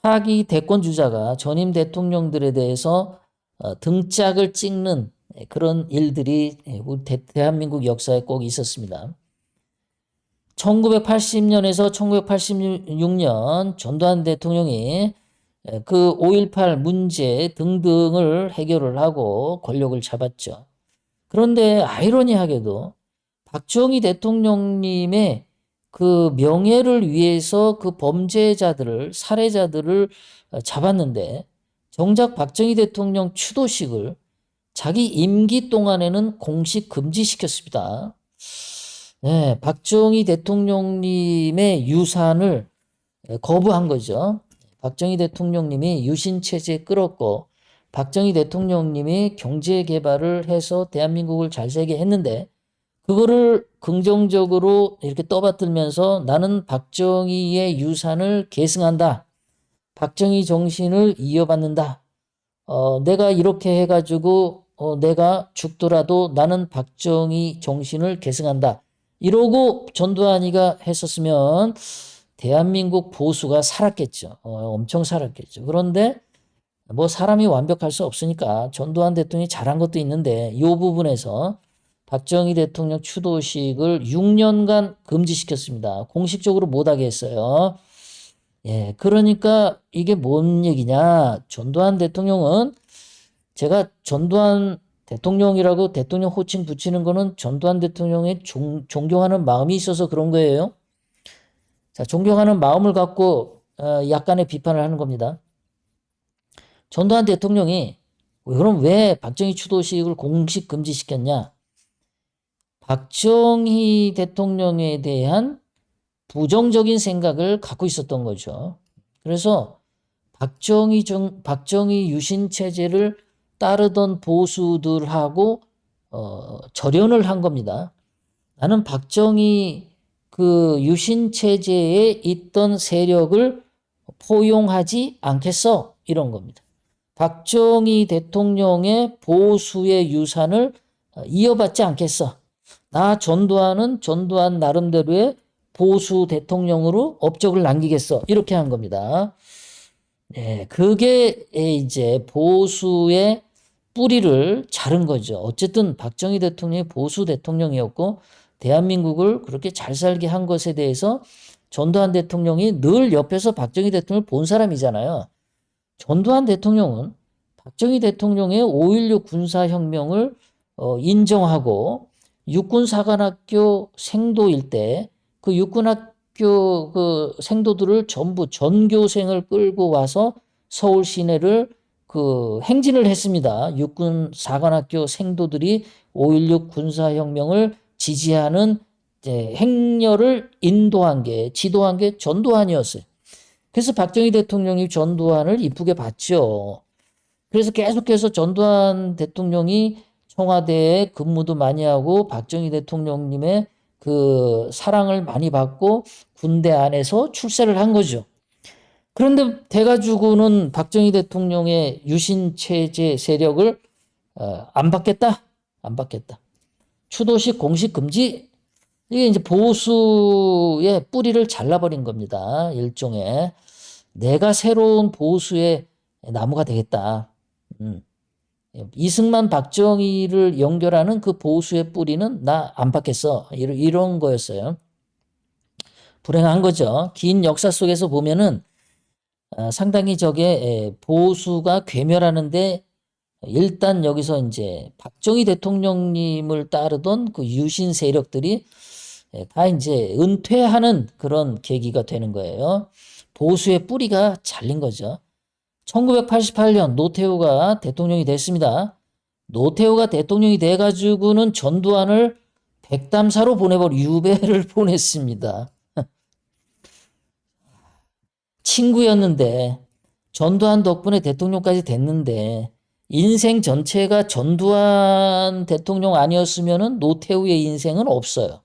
차기 대권 주자가 전임 대통령들에 대해서 등짝을 찍는 그런 일들이 우리 대한민국 역사에 꼭 있었습니다. 1980년에서 1986년 전두환 대통령이 그 5.18 문제 등등을 해결을 하고 권력을 잡았죠. 그런데 아이러니하게도 박정희 대통령님의 그 명예를 위해서 그 범죄자들을, 살해자들을 잡았는데 정작 박정희 대통령 추도식을 자기 임기 동안에는 공식 금지시켰습니다. 네, 박정희 대통령님의 유산을 거부한 거죠. 박정희 대통령님이 유신체제 끌었고 박정희 대통령님이 경제 개발을 해서 대한민국을 잘 살게 했는데 그거를 긍정적으로 이렇게 떠받들면서 나는 박정희의 유산을 계승한다. 박정희 정신을 이어받는다. 내가 이렇게 해가지고 내가 죽더라도 나는 박정희 정신을 계승한다. 이러고 전두환이가 했었으면 대한민국 보수가 살았겠죠. 엄청 살았겠죠. 그런데 뭐 사람이 완벽할 수 없으니까 전두환 대통령이 잘한 것도 있는데 이 부분에서 박정희 대통령 추도식을 6년간 금지시켰습니다. 공식적으로 못하게 했어요. 예, 그러니까 이게 뭔 얘기냐. 전두환 대통령은 제가 전두환 대통령이라고 대통령 호칭 붙이는 거는 전두환 대통령의 존경하는 마음이 있어서 그런 거예요. 자, 존경하는 마음을 갖고 약간의 비판을 하는 겁니다. 전두환 대통령이 그럼 왜 박정희 추도식을 공식 금지시켰냐? 박정희 대통령에 대한 부정적인 생각을 갖고 있었던 거죠. 그래서 박정희 유신 체제를 따르던 보수들하고 절연을 한 겁니다. 나는 박정희 그 유신 체제에 있던 세력을 포용하지 않겠어. 이런 겁니다. 박정희 대통령의 보수의 유산을 이어받지 않겠어. 나 전두환은 전두환 나름대로의 보수 대통령으로 업적을 남기겠어. 이렇게 한 겁니다. 네, 그게 이제 보수의 뿌리를 자른 거죠. 어쨌든 박정희 대통령이 보수 대통령이었고 대한민국을 그렇게 잘 살게 한 것에 대해서 전두환 대통령이 늘 옆에서 박정희 대통령을 본 사람이잖아요. 전두환 대통령은 박정희 대통령의 5.16 군사혁명을 인정하고 육군사관학교 생도 일대 그 육군학교 그 생도들을 전부 전교생을 끌고 와서 서울 시내를 그 행진을 했습니다. 육군사관학교 생도들이 5.16 군사혁명을 지지하는 행렬을 인도한 게 지도한 게 전두환이었어요. 그래서 박정희 대통령이 전두환을 이쁘게 봤죠. 그래서 계속해서 전두환 대통령이 청와대에 근무도 많이 하고 박정희 대통령님의 그 사랑을 많이 받고 군대 안에서 출세를 한 거죠. 그런데 돼가지고는 박정희 대통령의 유신 체제 세력을 안 받겠다, 안 받겠다. 추도식 공식 금지. 이게 이제 보수의 뿌리를 잘라버린 겁니다. 일종의 내가 새로운 보수의 나무가 되겠다. 이승만 박정희를 연결하는 그 보수의 뿌리는 나 안 받겠어. 이런 거였어요. 불행한 거죠. 긴 역사 속에서 보면은 상당히 저게 보수가 괴멸하는데 일단 여기서 이제 박정희 대통령님을 따르던 그 유신 세력들이 다 이제 은퇴하는 그런 계기가 되는 거예요. 보수의 뿌리가 잘린 거죠. 1988년 노태우가 대통령이 됐습니다. 노태우가 대통령이 돼가지고는 전두환을 백담사로 보내버려 유배를 보냈습니다. 친구였는데 전두환 덕분에 대통령까지 됐는데 인생 전체가 전두환 대통령 아니었으면 노태우의 인생은 없어요.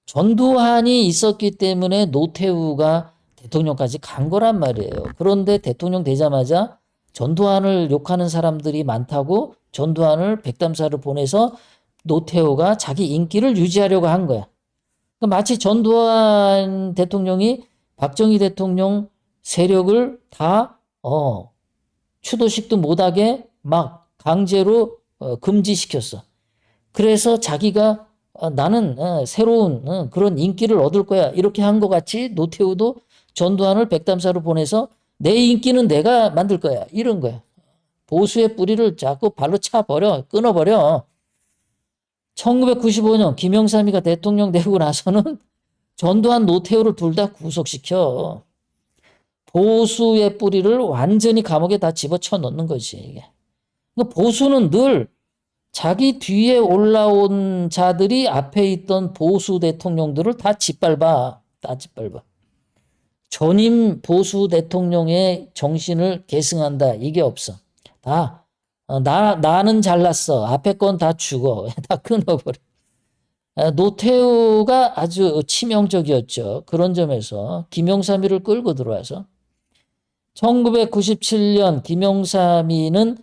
전두환이 있었기 때문에 노태우가 대통령까지 간 거란 말이에요. 그런데 대통령 되자마자 전두환을 욕하는 사람들이 많다고 전두환을 백담사를 보내서 노태우가 자기 인기를 유지하려고 한 거야. 마치 전두환 대통령이 박정희 대통령 세력을 다 추도식도 못하게 막 강제로 금지시켰어. 그래서 자기가 나는 새로운 그런 인기를 얻을 거야. 이렇게 한 것 같이 노태우도 전두환을 백담사로 보내서 내 인기는 내가 만들 거야. 이런 거야. 보수의 뿌리를 자꾸 발로 차버려. 끊어버려. 1995년 김영삼이가 대통령 되고 나서는 전두환 노태우를 둘 다 구속시켜. 보수의 뿌리를 완전히 감옥에 다 집어쳐 넣는 거지. 이게. 그러니까 보수는 늘 자기 뒤에 올라온 자들이 앞에 있던 보수 대통령들을 다 짓밟아. 다 짓밟아. 전임 보수 대통령의 정신을 계승한다. 이게 없어. 다, 나는 잘났어. 앞에 건 다 죽어. 다 끊어버려. 노태우가 아주 치명적이었죠. 그런 점에서 김영삼이를 끌고 들어와서 1997년 김영삼이는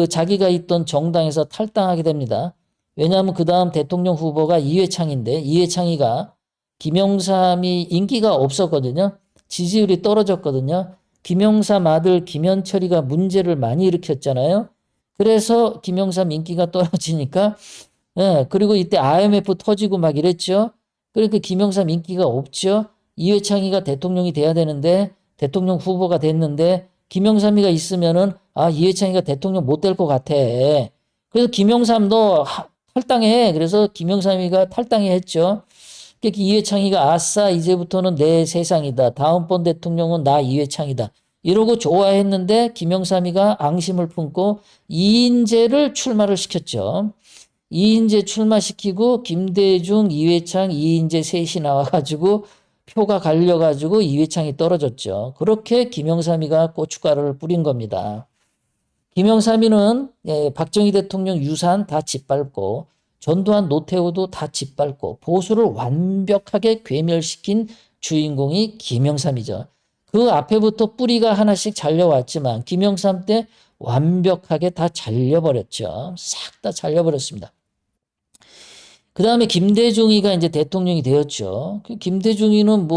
자기가 있던 정당에서 탈당하게 됩니다. 왜냐하면 그 다음 대통령 후보가 이회창인데 이회창이가 김영삼이 인기가 없었거든요. 지지율이 떨어졌거든요. 김영삼 아들 김현철이가 문제를 많이 일으켰잖아요. 그래서 김영삼 인기가 떨어지니까 그리고 이때 IMF 터지고 막 이랬죠. 그러니까 김영삼 인기가 없죠. 이회창이가 대통령이 돼야 되는데 대통령 후보가 됐는데 김영삼이가 있으면은 이회창이가 대통령 못 될 것 같아. 그래서 김영삼 너 탈당해. 그래서 김영삼이가 탈당해 했죠. 그러니까 이회창이가 아싸 이제부터는 내 세상이다. 다음번 대통령은 나 이회창이다. 이러고 좋아했는데 김영삼이가 앙심을 품고 이인재를 출마를 시켰죠. 이인재 출마시키고 김대중, 이회창, 이인재 셋이 나와가지고 표가 갈려가지고 이회창이 떨어졌죠. 그렇게 김영삼이가 고춧가루를 뿌린 겁니다. 김영삼이는 박정희 대통령 유산 다 짓밟고 전두환 노태우도 다 짓밟고 보수를 완벽하게 괴멸시킨 주인공이 김영삼이죠. 그 앞에부터 뿌리가 하나씩 잘려왔지만 김영삼 때 완벽하게 다 잘려버렸죠. 싹 다 잘려버렸습니다. 그 다음에 김대중이가 이제 대통령이 되었죠. 그 김대중이는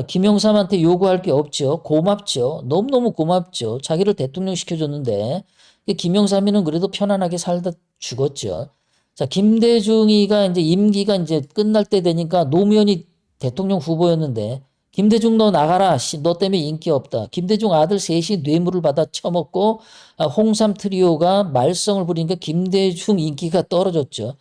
김영삼한테 요구할 게 없죠. 고맙죠. 너무너무 고맙죠. 자기를 대통령 시켜줬는데, 김영삼이는 그래도 편안하게 살다 죽었죠. 자, 김대중이가 이제 임기가 이제 끝날 때 되니까 노무현이 대통령 후보였는데, 김대중 너 나가라. 너 때문에 인기 없다. 김대중 아들 셋이 뇌물을 받아 처먹고, 홍삼 트리오가 말썽을 부리니까 김대중 인기가 떨어졌죠.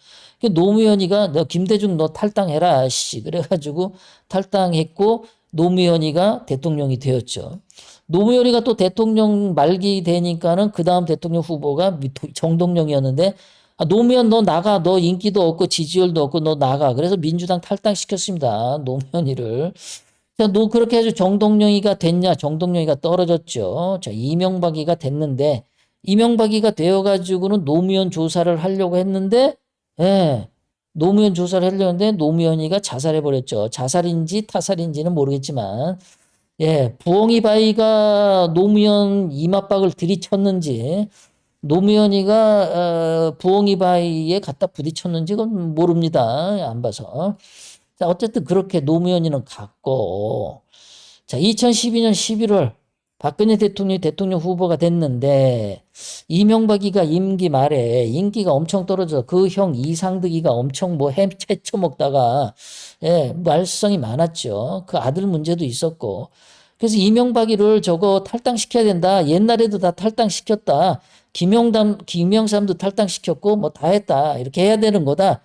노무현이가 너 김대중 너 탈당해라. 그래가지고 탈당했고, 노무현이가 대통령이 되었죠. 노무현이가 또 대통령 말기 되니까는 그 다음 대통령 후보가 정동영이었는데 노무현 너 나가. 너 인기도 없고 지지율도 없고 너 나가. 그래서 민주당 탈당시켰습니다. 노무현이를. 자, 너 그렇게 해서 정동영이가 됐냐? 정동영이가 떨어졌죠. 자, 이명박이가 됐는데 이명박이가 되어가지고는 노무현 조사를 하려고 했는데 노무현 조사를 하려고 했는데 노무현이가 자살해버렸죠. 자살인지 타살인지는 모르겠지만 부엉이 바위가 노무현 이맛박을 들이쳤는지 노무현이가 부엉이 바위에 갖다 부딪혔는지 그건 모릅니다. 안 봐서. 자, 어쨌든 그렇게 노무현이는 갔고 자, 2012년 11월 박근혜 대통령이 대통령 후보가 됐는데 이명박이가 임기 말에 인기가 엄청 떨어져 그 형 이상득이가 엄청 채쳐 먹다가 말썽이 많았죠. 그 아들 문제도 있었고 그래서 이명박이를 저거 탈당시켜야 된다. 옛날에도 다 탈당시켰다. 김영삼도 탈당시켰고 뭐 다 했다. 이렇게 해야 되는 거다.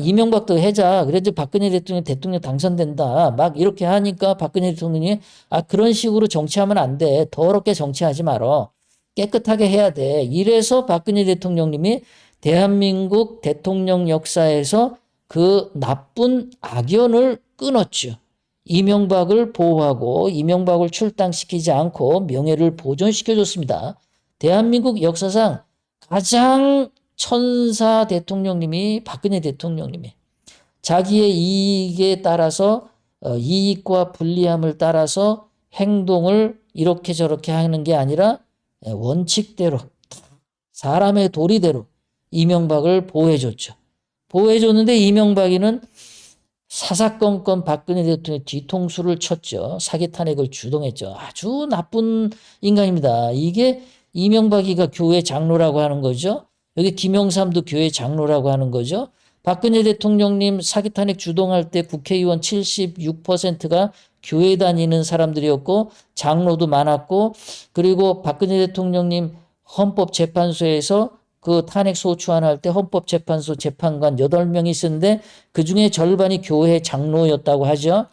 이명박도 해자. 그래서 박근혜 대통령 당선된다. 막 이렇게 하니까 박근혜 대통령이 그런 식으로 정치하면 안 돼. 더럽게 정치하지 말어. 깨끗하게 해야 돼. 이래서 박근혜 대통령님이 대한민국 대통령 역사에서 그 나쁜 악연을 끊었죠. 이명박을 보호하고 이명박을 출당시키지 않고 명예를 보존시켜줬습니다. 대한민국 역사상 가장 천사 대통령님이 박근혜 대통령님이 자기의 이익에 따라서 이익과 불리함을 따라서 행동을 이렇게 저렇게 하는 게 아니라 원칙대로 사람의 도리대로 이명박을 보호해줬죠. 보호해줬는데 이명박이는 사사건건 박근혜 대통령의 뒤통수를 쳤죠. 사기 탄핵을 주동했죠. 아주 나쁜 인간입니다. 이게 이명박이가 교회 장로라고 하는 거죠. 여기 김영삼도 교회 장로라고 하는 거죠. 박근혜 대통령님 사기 탄핵 주동할 때 국회의원 76%가 교회 다니는 사람들이었고 장로도 많았고, 그리고 박근혜 대통령님 헌법재판소에서 그 탄핵 소추안할 때 헌법재판소 재판관 8명이 있었는데 그중에 절반이 교회 장로였다고 하죠.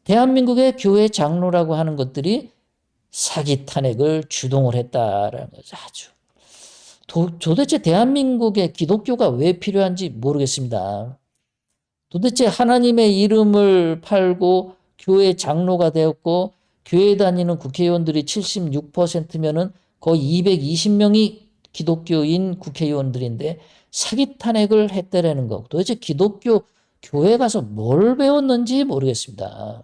대한민국의 교회 장로라고 하는 것들이 사기 탄핵을 주동을 했다라는 거죠. 아주. 도대체 대한민국에 기독교가 왜 필요한지 모르겠습니다. 도대체 하나님의 이름을 팔고 교회 장로가 되었고 교회 다니는 국회의원들이 76%면은 거의 220명이 기독교인 국회의원들인데 사기 탄핵을 했다라는 거. 도대체 기독교 교회 가서 뭘 배웠는지 모르겠습니다.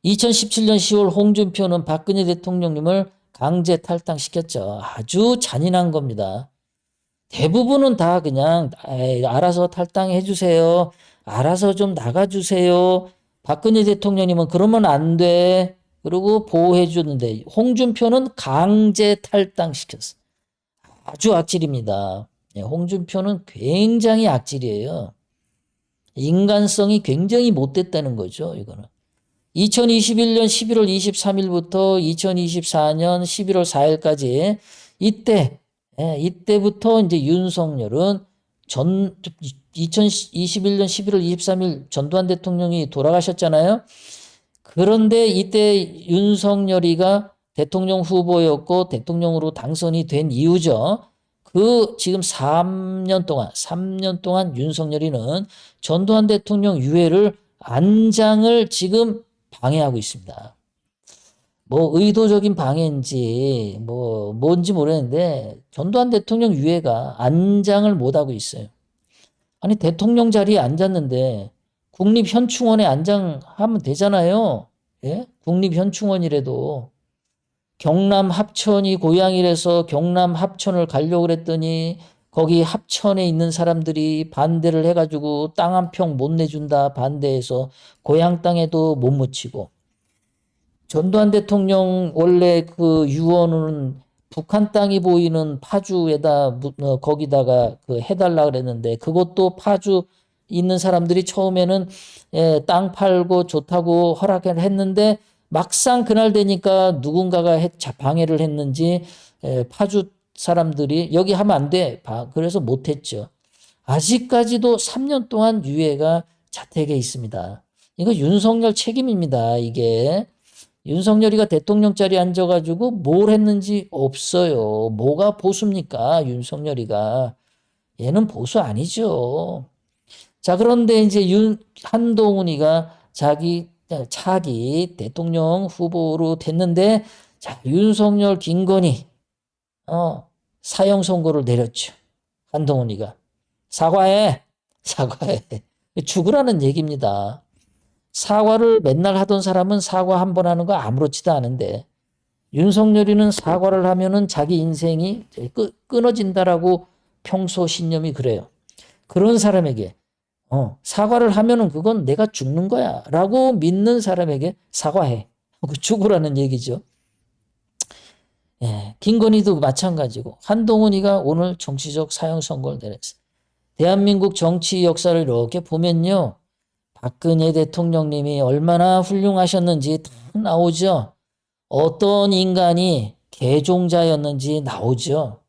2017년 10월 홍준표는 박근혜 대통령님을 강제 탈당시켰죠. 아주 잔인한 겁니다. 대부분은 다 그냥 알아서 탈당해 주세요. 알아서 좀 나가주세요. 박근혜 대통령님은 그러면 안 돼. 그리고 보호해 주는데 홍준표는 강제 탈당시켰어. 아주 악질입니다. 홍준표는 굉장히 악질이에요. 인간성이 굉장히 못됐다는 거죠. 이거는. 2021년 11월 23일부터 2024년 11월 4일까지 이때부터 이제 윤석열은 2021년 11월 23일 전두환 대통령이 돌아가셨잖아요. 그런데 이때 윤석열이가 대통령 후보였고 대통령으로 당선이 된 이유죠. 지금 3년 동안 윤석열이는 전두환 대통령 유해를 안장을 지금 방해하고 있습니다. 뭐 의도적인 방해인지 뭔지 모르겠는데 전두환 대통령 유해가 안장을 못하고 있어요. 아니 대통령 자리에 앉았는데 국립현충원에 안장하면 되잖아요. 예? 국립현충원이라도. 경남 합천이 고향이라서 경남 합천을 가려고 그랬더니 거기 합천에 있는 사람들이 반대를 해가지고 땅 한 평 못 내준다 반대해서 고향 땅에도 못 묻히고, 전두환 대통령 원래 그 유언은 북한 땅이 보이는 파주에다 거기다가 해달라 그랬는데 그것도 파주 있는 사람들이 처음에는 땅 팔고 좋다고 허락을 했는데 막상 그날 되니까 누군가가 방해를 했는지 파주 사람들이 여기 하면 안 돼. 그래서 못했죠. 아직까지도 3년 동안 유해가 자택에 있습니다. 이거 윤석열 책임입니다. 이게. 윤석열이가 대통령 자리에 앉아가지고 뭘 했는지 없어요. 뭐가 보수입니까? 윤석열이가. 얘는 보수 아니죠. 자, 그런데 이제 한동훈이가 차기 대통령 후보로 됐는데, 자, 윤석열, 김건희, 사형 선고를 내렸죠. 한동훈이가. 사과해. 죽으라는 얘기입니다. 사과를 맨날 하던 사람은 사과 한 번 하는 거 아무렇지도 않은데, 윤석열이는 사과를 하면은 자기 인생이 끊어진다라고 평소 신념이 그래요. 그런 사람에게 사과를 하면은 그건 내가 죽는 거야 라고 믿는 사람에게 사과해. 죽으라는 얘기죠. 예, 김건희도 마찬가지고 한동훈이가 오늘 정치적 사형 선고를 내렸어요. 대한민국 정치 역사를 이렇게 보면요. 박근혜 대통령님이 얼마나 훌륭하셨는지 다 나오죠. 어떤 인간이 개종자였는지 나오죠.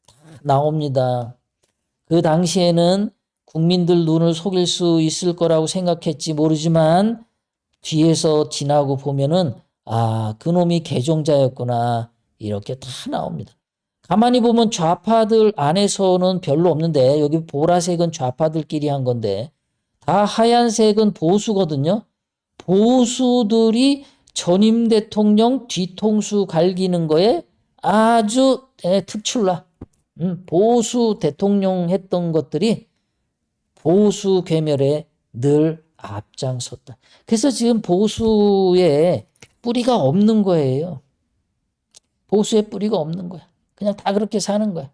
다 나옵니다. 그 당시에는 국민들 눈을 속일 수 있을 거라고 생각했지 모르지만 뒤에서 지나고 보면은 그놈이 개종자였구나 이렇게 다 나옵니다. 가만히 보면 좌파들 안에서는 별로 없는데 여기 보라색은 좌파들끼리 한 건데 다 하얀색은 보수거든요. 보수들이 전임 대통령 뒤통수 갈기는 거에 아주 특출나 보수 대통령 했던 것들이 보수 괴멸에 늘 앞장섰다. 그래서 지금 보수에 뿌리가 없는 거예요. 보수에 뿌리가 없는 거야. 그냥 다 그렇게 사는 거야.